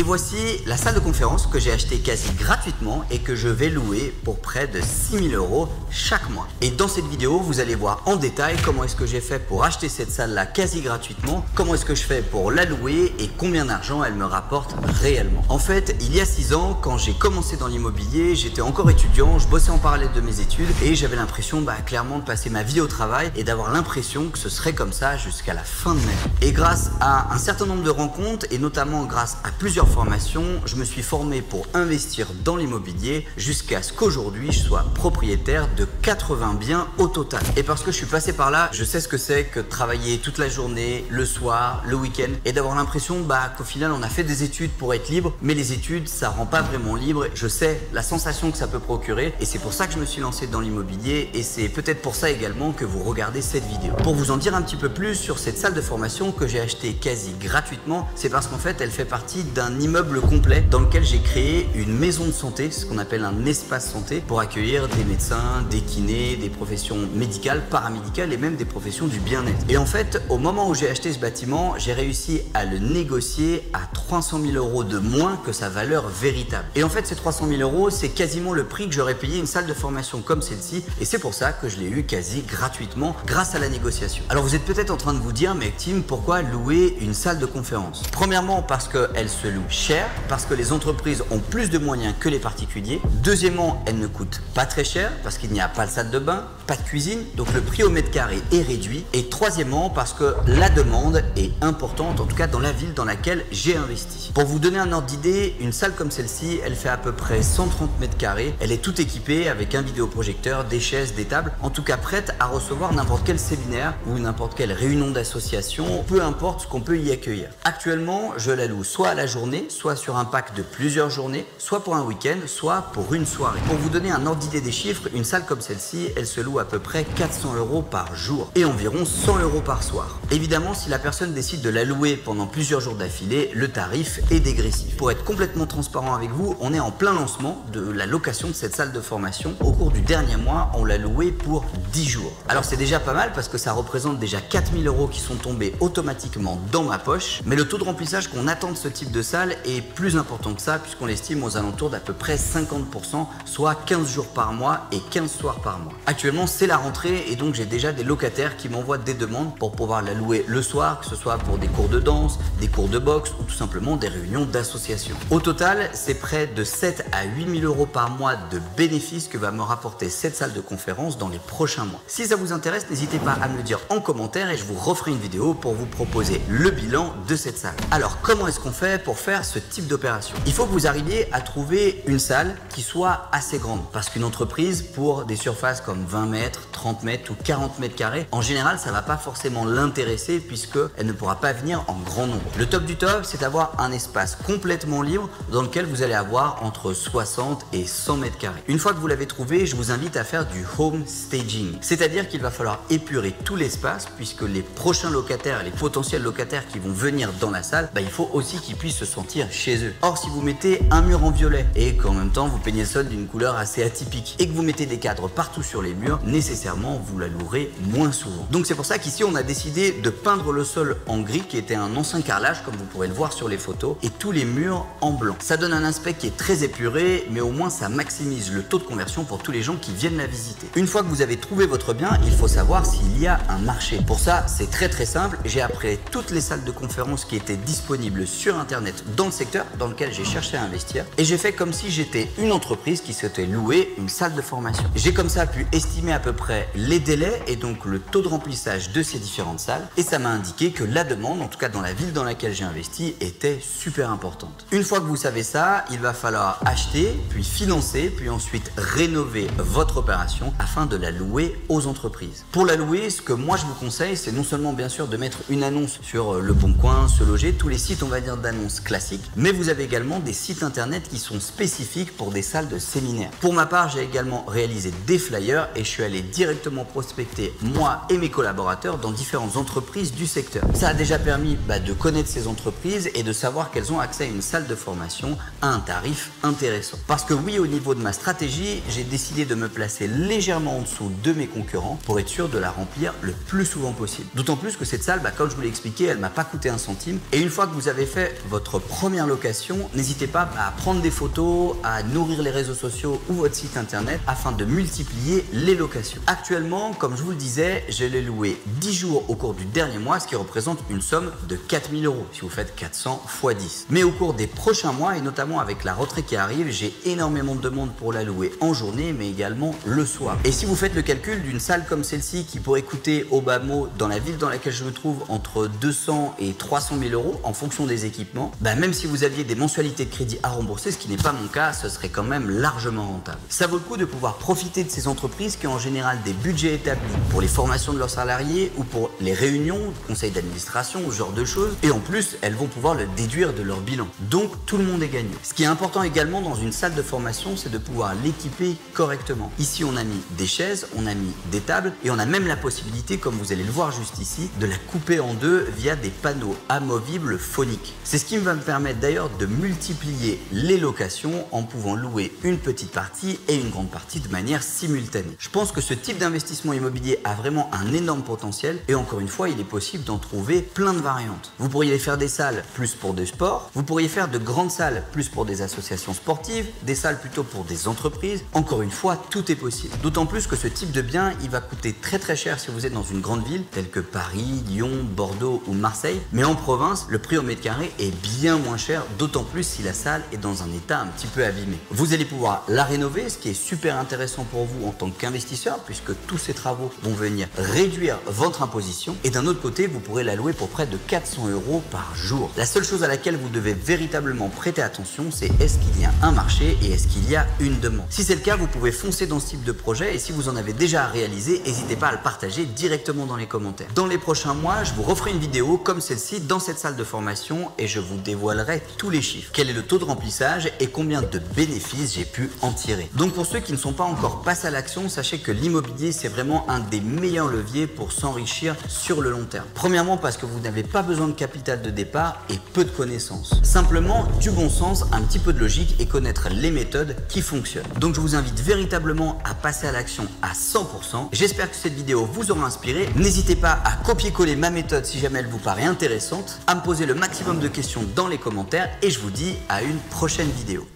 Et voici la salle de conférence que j'ai achetée quasi gratuitement et que je vais louer pour près de 6 000 € chaque mois. Et dans cette vidéo, vous allez voir en détail comment est-ce que j'ai fait pour acheter cette salle-là quasi gratuitement, comment est-ce que je fais pour la louer et combien d'argent elle me rapporte réellement. En fait, il y a 6 ans, quand j'ai commencé dans l'immobilier, j'étais encore étudiant, je bossais en parallèle de mes études et j'avais l'impression clairement de passer ma vie au travail et d'avoir l'impression que ce serait comme ça jusqu'à la fin de ma vie. Et grâce à un certain nombre de rencontres et notamment grâce à plusieurs formations, je me suis formé pour investir dans l'immobilier jusqu'à ce qu'aujourd'hui je sois propriétaire de 80 biens au total. Et parce que je suis passé par là, je sais ce que c'est que de travailler toute la journée, le soir, le week-end et d'avoir l'impression qu'au final on a fait des études pour être libre, mais les études ça rend pas vraiment libre. Je sais la sensation que ça peut procurer et c'est pour ça que je me suis lancé dans l'immobilier et c'est peut-être pour ça également que vous regardez cette vidéo. Pour vous en dire un petit peu plus sur cette salle de formation que j'ai achetée quasi gratuitement, c'est parce qu'en fait elle fait partie d'un immeuble complet dans lequel j'ai créé une maison de santé, ce qu'on appelle un espace santé, pour accueillir des médecins, des kinés, des professions médicales, paramédicales et même des professions du bien-être. Et en fait, au moment où j'ai acheté ce bâtiment, j'ai réussi à le négocier à 300 000 € de moins que sa valeur véritable. Et en fait, ces 300 000 €, c'est quasiment le prix que j'aurais payé une salle de formation comme celle-ci et c'est pour ça que je l'ai eu quasi gratuitement grâce à la négociation. Alors vous êtes peut-être en train de vous dire, mais Tim, pourquoi louer une salle de conférence? Premièrement, parce qu'elle se loue cher, parce que les entreprises ont plus de moyens que les particuliers. Deuxièmement, elle ne coûte pas très cher parce qu'il n'y a pas de salle de bain, pas de cuisine, donc le prix au mètre carré est réduit. Et troisièmement, parce que la demande est importante, en tout cas dans la ville dans laquelle j'ai investi. Pour vous donner un ordre d'idée, une salle comme celle-ci, elle fait à peu près 130 mètres carrés. Elle est toute équipée avec un vidéoprojecteur, des chaises, des tables, en tout cas prête à recevoir n'importe quel séminaire ou n'importe quelle réunion d'association, peu importe ce qu'on peut y accueillir. Actuellement, je la loue soit à la journée, soit sur un pack de plusieurs journées, soit pour un week-end, soit pour une soirée. Pour vous donner un ordre d'idée des chiffres, une salle comme celle-ci, elle se loue à peu près 400 € par jour et environ 100 € par soir. Évidemment, si la personne décide de la louer pendant plusieurs jours d'affilée, le tarif est dégressif. Pour être complètement transparent avec vous, on est en plein lancement de la location de cette salle de formation. Au cours du dernier mois, on l'a louée pour 10 jours. Alors c'est déjà pas mal parce que ça représente déjà 4 000 € qui sont tombés automatiquement dans ma poche, mais le taux de remplissage qu'on attend de ce type de salle est plus important que ça puisqu'on l'estime aux alentours d'à peu près 50%, soit 15 jours par mois et 15 soirs par mois. Actuellement, c'est la rentrée et donc j'ai déjà des locataires qui m'envoient des demandes pour pouvoir la louer le soir, que ce soit pour des cours de danse, des cours de boxe ou tout simplement des réunions d'association. Au total, c'est près de 7 à 8 000 € par mois de bénéfices que va me rapporter cette salle de conférence dans les prochains mois. Si ça vous intéresse, n'hésitez pas à me le dire en commentaire et je vous referai une vidéo pour vous proposer le bilan de cette salle. Alors, comment est-ce qu'on fait pour faire ce type d'opération? Il faut que vous arriviez à trouver une salle qui soit assez grande parce qu'une entreprise, pour des surfaces comme 20 mètres, 30 mètres ou 40 mètres carrés, en général, ça ne va pas forcément l'intéresser puisqu'elle ne pourra pas venir en grand nombre. Le top du top, c'est d'avoir un espace complètement libre dans lequel vous allez avoir entre 60 et 100 mètres carrés. Une fois que vous l'avez trouvé, je vous invite à faire du home staging. C'est-à-dire qu'il va falloir épurer tout l'espace puisque les prochains locataires, les potentiels locataires qui vont venir dans la salle, il faut aussi qu'ils puissent se sentir chez eux. Or, si vous mettez un mur en violet et qu'en même temps vous peignez le sol d'une couleur assez atypique et que vous mettez des cadres partout sur les murs, nécessairement vous la louerez moins souvent. Donc c'est pour ça qu'ici on a décidé de peindre le sol en gris qui était un ancien carrelage comme vous pourrez le voir sur les photos et tous les murs en blanc. Ça donne un aspect qui est très épuré mais au moins ça maximise le taux de conversion pour tous les gens qui viennent la visiter. Une fois que vous avez trouvé votre bien, il faut savoir s'il y a un marché. Pour ça, c'est très simple. J'ai appris toutes les salles de conférence qui étaient disponibles sur internet dans le secteur dans lequel j'ai cherché à investir et j'ai fait comme si j'étais une entreprise qui s'était louée une salle de formation. J'ai comme ça pu estimer à peu près les délais et donc le taux de remplissage de ces différentes salles et ça m'a indiqué que la demande, en tout cas dans la ville dans laquelle j'ai investi, était super importante. Une fois que vous savez ça, il va falloir acheter, puis financer, puis ensuite rénover votre opération afin de la louer aux entreprises. Pour la louer, ce que moi je vous conseille, c'est non seulement bien sûr de mettre une annonce sur Le Bon Coin, Se Loger, tous les sites on va dire d'annonces classiques, mais vous avez également des sites internet qui sont spécifiques pour des salles de séminaire. Pour ma part, j'ai également réalisé des flyers et je suis allé directement prospecter moi et mes collaborateurs dans différentes entreprises du secteur. Ça a déjà permis de connaître ces entreprises et de savoir qu'elles ont accès à une salle de formation à un tarif intéressant. Parce que oui, au niveau de ma stratégie, j'ai décidé de me placer légèrement en dessous de mes concurrents pour être sûr de la remplir le plus souvent possible. D'autant plus que cette salle, comme je vous l'ai expliqué, elle m'a pas coûté un centime. Et une fois que vous avez fait votre première location, n'hésitez pas à prendre des photos, à nourrir les réseaux sociaux ou votre site internet afin de multiplier les locations. Actuellement, comme je vous le disais, je l'ai loué 10 jours au cours du dernier mois, ce qui représente une somme de 4 000 € si vous faites 400 x 10. Mais au cours des prochains mois et notamment avec la rentrée qui arrive, j'ai énormément de demandes pour la louer en journée mais également le soir. Et si vous faites le calcul d'une salle comme celle-ci qui pourrait coûter au bas mot dans la ville dans laquelle je me trouve entre 200 et 300 000 € en fonction des équipements, même si vous aviez des mensualités de crédit à rembourser, ce qui n'est pas mon cas, ce serait quand même largement rentable. Ça vaut le coup de pouvoir profiter de ces entreprises qui ont en général des budgets établis pour les formations de leurs salariés ou pour les réunions, conseils d'administration, ce genre de choses. Et en plus, elles vont pouvoir le déduire de leur bilan. Donc, tout le monde est gagnant. Ce qui est important également dans une salle de formation, c'est de pouvoir l'équiper correctement. Ici, on a mis des chaises, on a mis des tables et on a même la possibilité, comme vous allez le voir juste ici, de la couper en deux via des panneaux amovibles phoniques. C'est ce qui va me permettre d'ailleurs de multiplier les locations en pouvant louer une petite partie et une grande partie de manière simultanée. Je pense que ce type d'investissement immobilier a vraiment un énorme potentiel et encore une fois, il est possible d'en trouver plein de variantes. Vous pourriez faire des salles plus pour des sports, vous pourriez faire de grandes salles plus pour des associations sportives, des salles plutôt pour des entreprises. Encore une fois, tout est possible. D'autant plus que ce type de bien, il va coûter très cher si vous êtes dans une grande ville telle que Paris, Lyon, Bordeaux ou Marseille. Mais en province, le prix au mètre carré est bien moins cher, d'autant plus si la salle est dans un état un petit peu abîmé. Vous allez pouvoir la rénover, ce qui est super intéressant pour vous en tant qu'investisseur puisque tous ces travaux vont venir réduire votre imposition. Et d'un autre côté, vous pourrez la louer pour près de 400 € par jour. La seule chose à laquelle vous devez véritablement prêter attention, c'est est-ce qu'il y a un marché et est-ce qu'il y a une demande. Si c'est le cas, vous pouvez foncer dans ce type de projet et si vous en avez déjà réalisé, n'hésitez pas à le partager directement dans les commentaires. Dans les prochains mois, je vous referai une vidéo comme celle-ci dans cette salle de formation et je vous dévoilerai tous les chiffres. Quel est le taux de remplissage et combien de bénéfices j'ai pu en tirer. Donc pour ceux qui ne sont pas encore passés à l'action, sachez que l'immobilier, c'est vraiment un des meilleurs leviers pour s'enrichir sur le long terme. Premièrement parce que vous n'avez pas besoin de capital de départ et peu de connaissances. Simplement du bon sens, un petit peu de logique et connaître les méthodes qui fonctionnent. Donc je vous invite véritablement à passer à l'action à 100%. J'espère que cette vidéo vous aura inspiré. N'hésitez pas à copier-coller ma méthode si jamais elle vous paraît intéressante, à me poser le maximum de questions dans les commentaires et je vous dis à une prochaine vidéo.